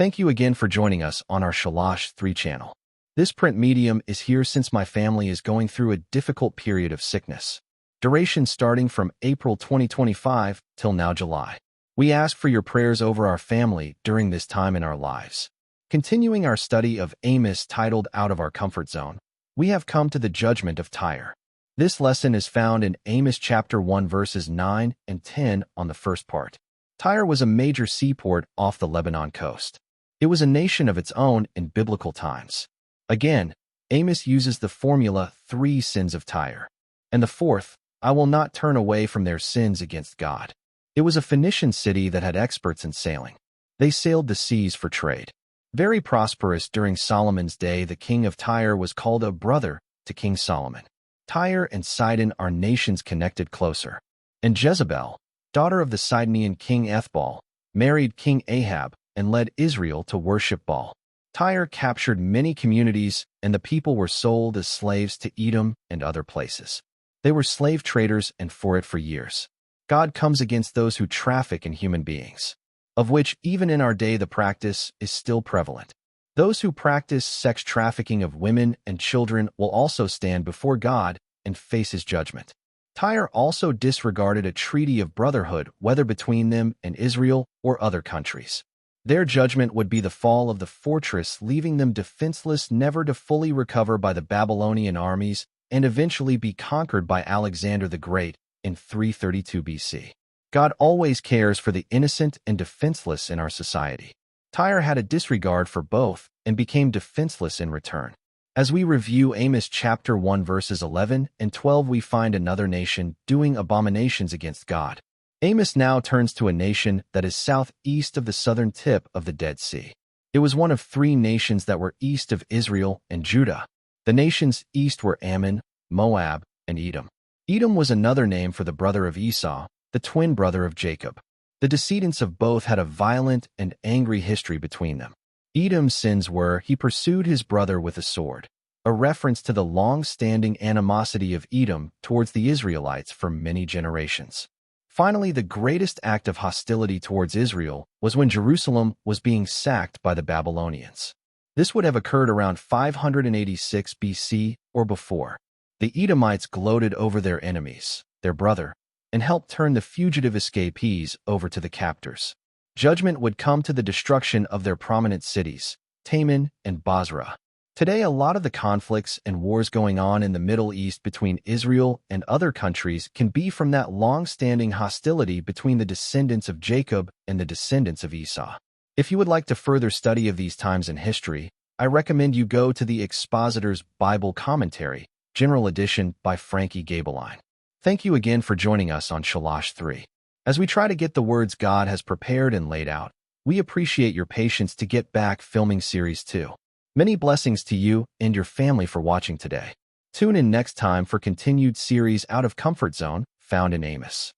Thank you again for joining us on our Shalosh 3 channel. This print medium is here since my family is going through a difficult period of sickness. Duration starting from April 2025 till now July. We ask for your prayers over our family during this time in our lives. Continuing our study of Amos titled Out of Our Comfort Zone, we have come to the judgment of Tyre. This lesson is found in Amos chapter 1 verses 9 and 10 on the first part. Tyre was a major seaport off the Lebanon coast. It was a nation of its own in biblical times. Again, Amos uses the formula 3 sins of Tyre. And the fourth, I will not turn away from their sins against God. It was a Phoenician city that had experts in sailing. They sailed the seas for trade. Very prosperous during Solomon's day, the king of Tyre was called a brother to King Solomon. Tyre and Sidon are nations connected closer. And Jezebel, daughter of the Sidonian king Ethbaal, married King Ahab and led Israel to worship Baal. Tyre captured many communities, and the people were sold as slaves to Edom and other places. They were slave traders and for years. God comes against those who traffic in human beings, of which even in our day the practice is still prevalent. Those who practice sex trafficking of women and children will also stand before God and face his judgment. Tyre also disregarded a treaty of brotherhood, whether between them and Israel or other countries. Their judgment would be the fall of the fortress, leaving them defenseless, never to fully recover by the Babylonian armies, and eventually be conquered by Alexander the Great in 332 BC. God always cares for the innocent and defenseless in our society. Tyre had a disregard for both and became defenseless in return. As we review Amos chapter 1 verses 11 and 12, we find another nation doing abominations against God. Amos now turns to a nation that is southeast of the southern tip of the Dead Sea. It was one of 3 nations that were east of Israel and Judah. The nations east were Ammon, Moab, and Edom. Edom was another name for the brother of Esau, the twin brother of Jacob. The descendants of both had a violent and angry history between them. Edom's sins were he pursued his brother with a sword, a reference to the long-standing animosity of Edom towards the Israelites for many generations. Finally, the greatest act of hostility towards Israel was when Jerusalem was being sacked by the Babylonians. This would have occurred around 586 BC or before. The Edomites gloated over their enemies, their brother, and helped turn the fugitive escapees over to the captors. Judgment would come to the destruction of their prominent cities, Taman and Basra. Today, a lot of the conflicts and wars going on in the Middle East between Israel and other countries can be from that long-standing hostility between the descendants of Jacob and the descendants of Esau. If you would like to further study of these times in history, I recommend you go to the Expositor's Bible Commentary, General Edition by Frankie Gabeline. Thank you again for joining us on Shalosh 3. As we try to get the words God has prepared and laid out, we appreciate your patience to get back filming Series 2. Many blessings to you and your family for watching today. Tune in next time for continued series Out of Comfort Zone, found in Amos.